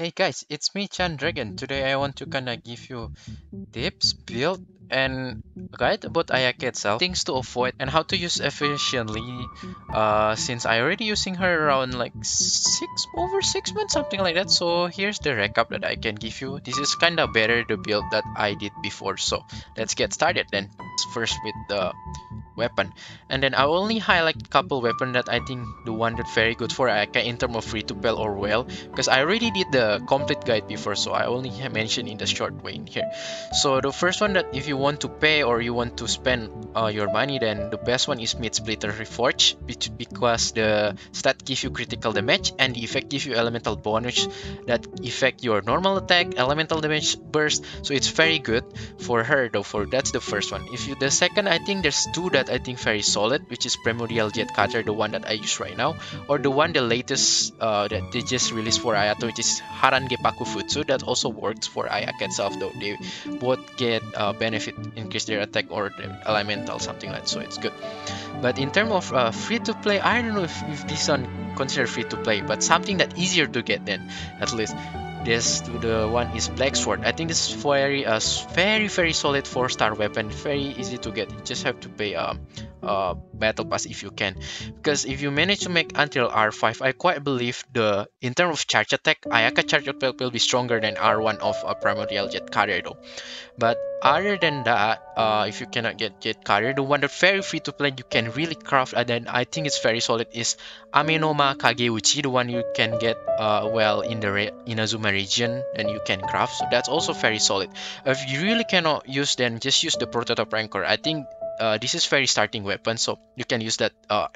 Hey guys, it's me Chan Dragon. Today I want to kinda give you tips, build, and guide about Ayaka itself, things to avoid, and how to use efficiently. Since I already using her around like over 6 months, something like that. So here's the recap that I can give you. This is kinda better the build that I did before. So let's get started then. First with the weapon, and then I only highlight a couple weapon that I think the one that very good for Ayaka in terms of free to play or well, because I already did the complete guide before, so I only mentioned in the short way in here. So the first one that if you want to pay or you want to spend your money, then the best one is Mid Splitter Reforge, because the stat gives you critical damage and the effect gives you elemental bonus that affect your normal attack, elemental damage, burst. So it's very good for her though. For that's the first one. If you the second, I think there's two that I think very solid, which is Primordial Jet Cutter, the one that I use right now, or the one the latest that they just released for Ayato, which is Harange Paku Futsu. That also works for Ayaka itself though. They both get benefit, increase their attack or the elemental, something like that, so it's good. But in terms of free to play, I don't know if this one considered free to play, but something that easier to get then at least. This the one is Black Sword. I think this is very very solid 4-star weapon, very easy to get. You just have to pay battle pass if you can, because if you manage to make until R5, I quite believe the in terms of charge attack, Ayaka charge attack will be stronger than R1 of Primordial Jet Carrier though. But other than that, if you cannot get Jet Carrier, the one that very free to play you can really craft, and then I think it's very solid is Amenoma Kageuchi, the one you can get well in the Inazuma region and you can craft. So that's also very solid. If you really cannot use, then just use the Prototype Rancor. I think this is very starting weapon, so you can use that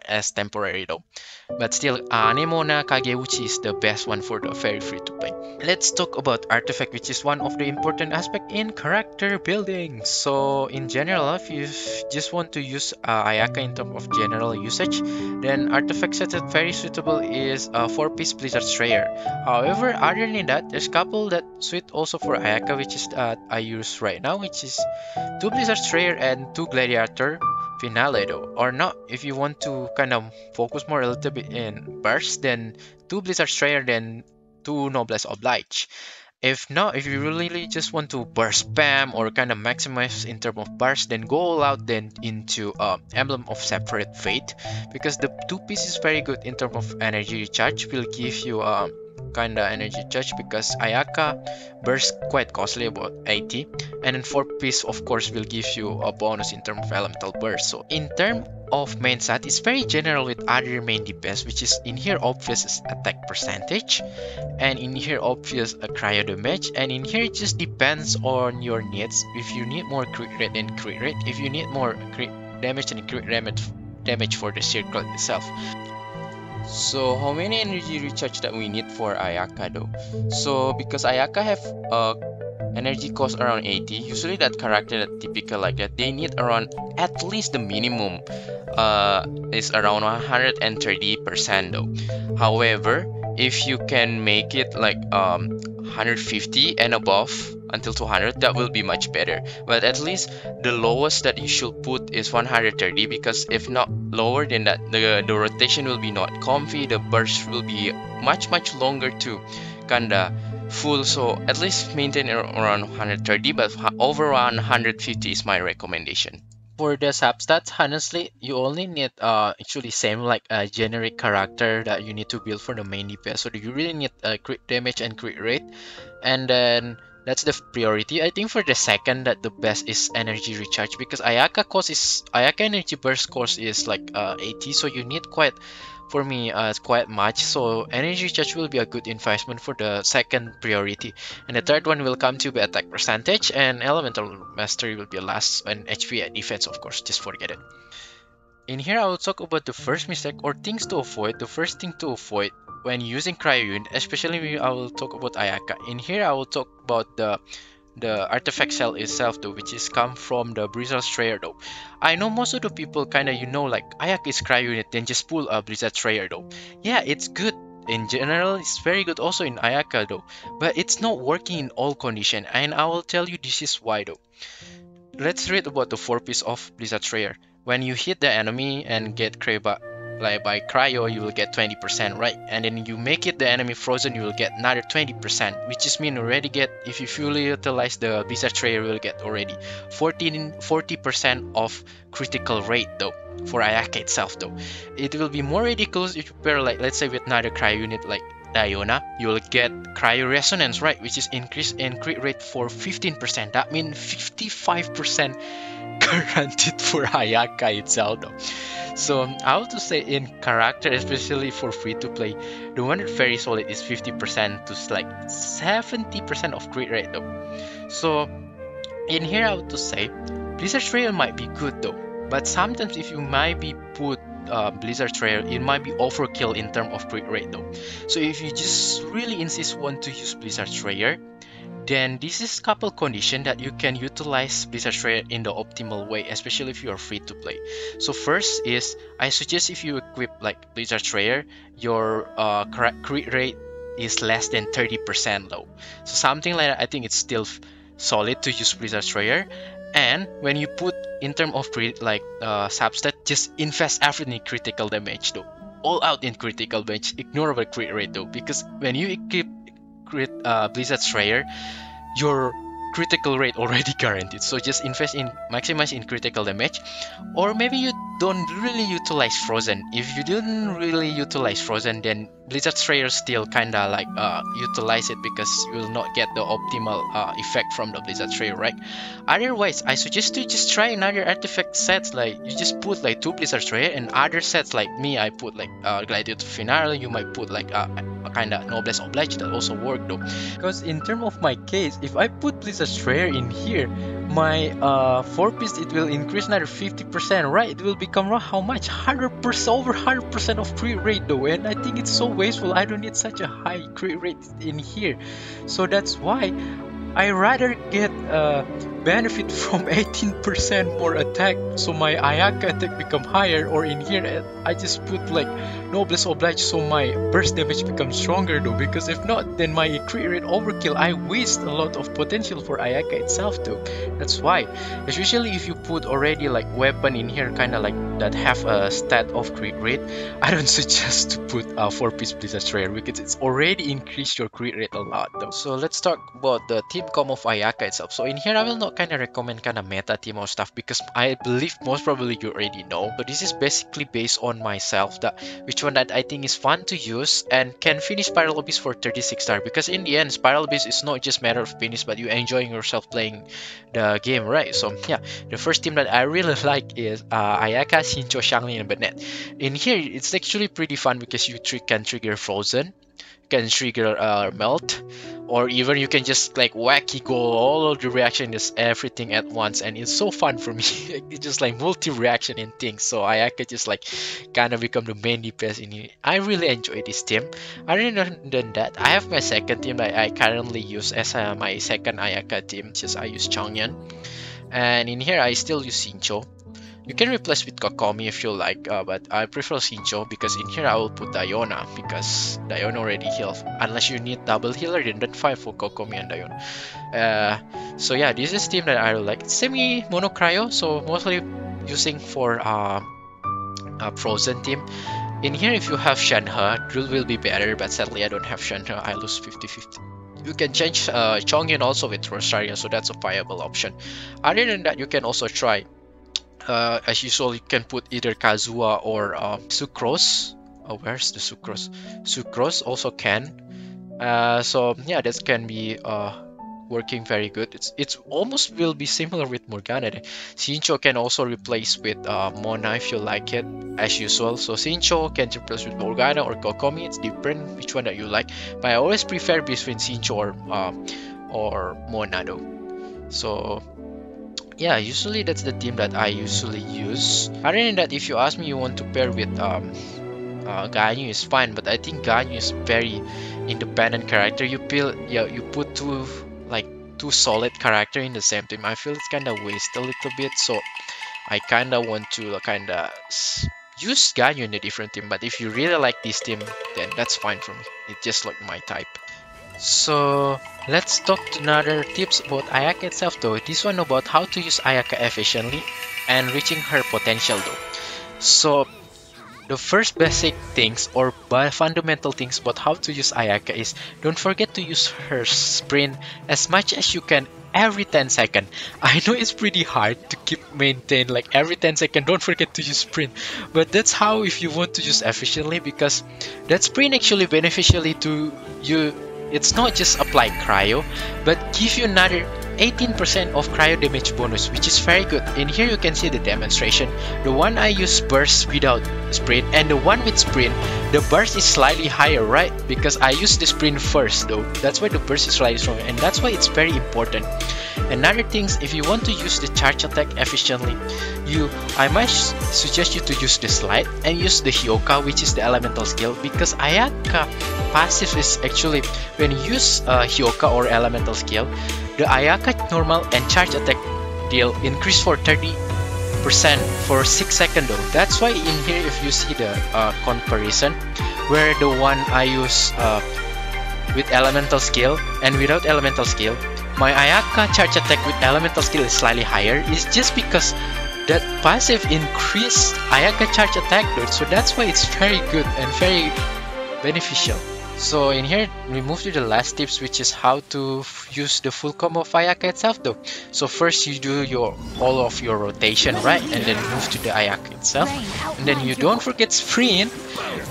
as temporary though. But still, Anemona Kageuchi is the best one for the very free to play. Let's talk about artifact, which is one of the important aspect in character building. So in general, if you just want to use Ayaka in terms of general usage, then artifact set that very suitable is a 4-piece Blizzard Strayer. However, other than that, there's a couple that suit also for Ayaka, which is that I use right now, which is 2 Blizzard Strayer and 2 Gladiator Finale though. Or not, if you want to kind of focus more a little bit in burst, then 2 Blizzard Strayer, then 2 Noblesse Oblige. If not, if you really just want to burst spam or kind of maximize in terms of burst, then go all out then into Emblem of Separate Fate, because the 2-piece is very good in terms of energy recharge, will give you kinda energy charge, because Ayaka burst quite costly, about 80, and then 4-piece of course will give you a bonus in terms of elemental burst. So in terms of main stat, it's very general with other main DPS, which is in here obvious is attack percentage, and in here obvious a cryo damage, and in here it just depends on your needs. If you need more crit rate, then crit rate. If you need more crit damage, then crit damage for the circle itself. So how many energy recharge that we need for Ayaka though? So because Ayaka have energy cost around 80, usually that character that typical like that, they need around at least the minimum is around 130% though. However, if you can make it like 150 and above until 200, that will be much better. But at least the lowest that you should put is 130, because if not lower than that, the rotation will be not comfy, the burst will be much longer to kinda full. So at least maintain around 130, but over 150 is my recommendation. For the substats, honestly, you only need actually same like a generic character that you need to build for the main DPS. So you really need crit damage and crit rate, and then that's the priority. I think for the second, that the best is energy recharge, because Ayaka energy burst cost is like 80, so you need quite, for me, it's quite much. So energy recharge will be a good investment for the second priority, and the third one will come to be attack percentage, and elemental mastery will be last, and HP and defense of course, just forget it. In here I will talk about the first mistake or things to avoid. The first thing to avoid when using cryo unit, especially I will talk about Ayaka. In here I will talk about the artifact cell itself though, which is come from the Blizzard Strayer though. I know most of the people kinda like Ayaka is cryo unit, then just pull a Blizzard Strayer though. Yeah, it's good in general, it's very good also in Ayaka though, but it's not working in all condition, and I will tell you this is why though. Let's read about the 4-piece of Blizzard Strayer. When you hit the enemy and get like by cryo, you will get 20%, right? And then you make it the enemy frozen, you will get another 20%, which is mean already get, if you fully utilize the Blizzard Trayer, you will get already 40% of critical rate though. For Ayaka itself though, it will be more ridiculous if you pair, like, let's say with another cryo unit like Diona, you will get cryo resonance, right, which is increase in crit rate for 15%. That means 55% guaranteed for Ayaka itself though. So I have to say, in character, especially for free to play, the one that's very solid is 50% to like 70% of crit rate though. So in here I have to say Blizzard Trail might be good though, but sometimes if you might be put Blizzard Trail, it might be overkill in terms of crit rate though. So if you just really insist want to use Blizzard Trail, then this is couple condition that you can utilize Blizzard Trail in the optimal way, especially if you are free to play. So first is, I suggest if you equip like Blizzard Trail, your crit rate is less than 30% low. So something like that, I think it's still solid to use Blizzard Trail. And when you put in terms of like substat, just invest everything in critical damage though. All out in critical damage, ignore the crit rate though, because when you equip Blizzard Trail, your critical rate already guaranteed. So just invest in maximize in critical damage, or maybe you don't really utilize Frozen. If you didn't really utilize Frozen, then Blizzard Trail still kinda like utilize it, because you will not get the optimal effect from the Blizzard Trail, right? Otherwise, I suggest you just try another artifact sets. Like you just put like 2 Blizzard Trail, and other sets like me, I put like Gladiator Finale. You might put like a kind of Noblesse Oblige, that also work though. Because in terms of my case, if I put Blizzard Trail in here, my 4-piece, it will increase another 50%, right? It will become how much? 100%, over 100% of crit rate though, and I think it's so wasteful. I don't need such a high crit rate in here. So that's why I rather get benefit from 18% more attack, so my Ayaka attack become higher, or in here I just put like Noblesse Oblige, so my burst damage becomes stronger though, because if not, then my crit rate overkill, I waste a lot of potential for Ayaka itself though. That's why, especially if you put already like weapon in here kinda like that have a stat of crit rate, I don't suggest to put a 4-piece Blizzard Trail, because it's already increased your crit rate a lot though. So let's talk about the team comp of Ayaka itself. So in here I will not kind of recommend kind of meta team or stuff, because I believe most probably you already know, but this is basically based on myself, that which one that I think is fun to use and can finish Spiral Abyss for 36 star, because in the end Spiral Abyss is not just matter of finish, but you enjoying yourself playing the game, right? So yeah, the first team that I really like is Ayaka, Shincho, Xiangling, and Bennett. In here it's actually pretty fun, because you can trigger Frozen, can trigger Melt, or even you can just like wacky go all of the reaction, just everything at once, and it's so fun for me. It's just like multi-reaction and things, so Ayaka just like kind of become the main DPS in here. I really enjoy this team. Other than that, I have my second team that I currently use as my second Ayaka team. Just I use Changyan, and in here I still use Shincho. You can replace with Kokomi if you like, but I prefer Shincho, because in here I will put Diona, because Diona already heals. Unless you need double healer, then that's fine for Kokomi and Diona. So yeah, this is team that I like. It's semi mono cryo, so mostly using for a Frozen team. In here, if you have Shenhe, Drill will be better, but sadly I don't have Shenhe. I lose 50-50. You can change Chongyan also with Rosaria, so that's a viable option. Other than that, you can also try as usual, you can put either Kazuha or Sucrose. Oh, where's the Sucrose? Sucrose also can. So yeah, that can be working very good. It's almost will be similar with Morgana. Shincho can also replace with Mona if you like it, as usual. So Shincho can replace with Morgana or Kokomi. It's different which one that you like, but I always prefer between Shincho or Mona though. So yeah, usually that's the team that I usually use. Other than that, if you ask me, you want to pair with Ganyu is fine, but I think Ganyu is very independent character. You put two solid character in the same team. I feel it's kind of waste a little bit, so I kind of want to use Ganyu in a different team. But if you really like this team, then that's fine for me. It's just like my type. So let's talk another tips about Ayaka itself though. This one about how to use Ayaka efficiently and reaching her potential though. So the first basic things or fundamental things about how to use Ayaka is don't forget to use her sprint as much as you can every 10 seconds. I know it's pretty hard to keep maintain like every 10 seconds don't forget to use sprint, but that's how if you want to use efficiently, because that sprint actually beneficially to you. It's not just apply cryo, but give you another 18% of cryo damage bonus, which is very good. In here you can see the demonstration. The one I use burst without sprint, and the one with sprint, the burst is slightly higher, right? Because I use the sprint first though. That's why the burst is slightly stronger, and that's why it's very important. Another thing, if you want to use the charge attack efficiently, I might suggest you to use the slide and use the Hyoka, which is the elemental skill, because Ayaka passive is actually when you use Hyoka or elemental skill, the Ayaka normal and charge attack deal increase for 30% for 6 seconds though. That's why in here if you see the comparison, where the one I use with elemental skill and without elemental skill, my Ayaka charge attack with elemental skill is slightly higher, is just because that passive increased Ayaka charge attack though. So that's why it's very good and very beneficial. So in here we move to the last tips, which is how to use the full combo of Ayaka itself though. So first you do all of your rotation, right, and then move to the Ayaka itself, and then you don't forget sprint,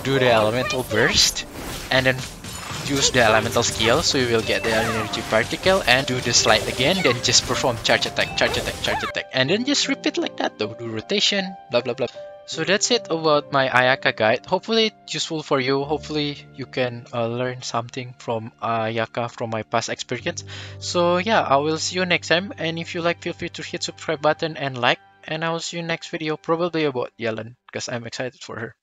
do the elemental burst, and then use the elemental skill, so you will get the energy particle, and do the slide again, then just perform charge attack, charge attack, charge attack, and then just repeat like that though, do rotation, blah blah blah. So that's it about my Ayaka guide. Hopefully it's useful for you. Hopefully you can learn something from Ayaka from my past experience. So yeah, I will see you next time, and if you like, feel free to hit subscribe button and like, and I will see you next video, probably about Yellen, because I'm excited for her.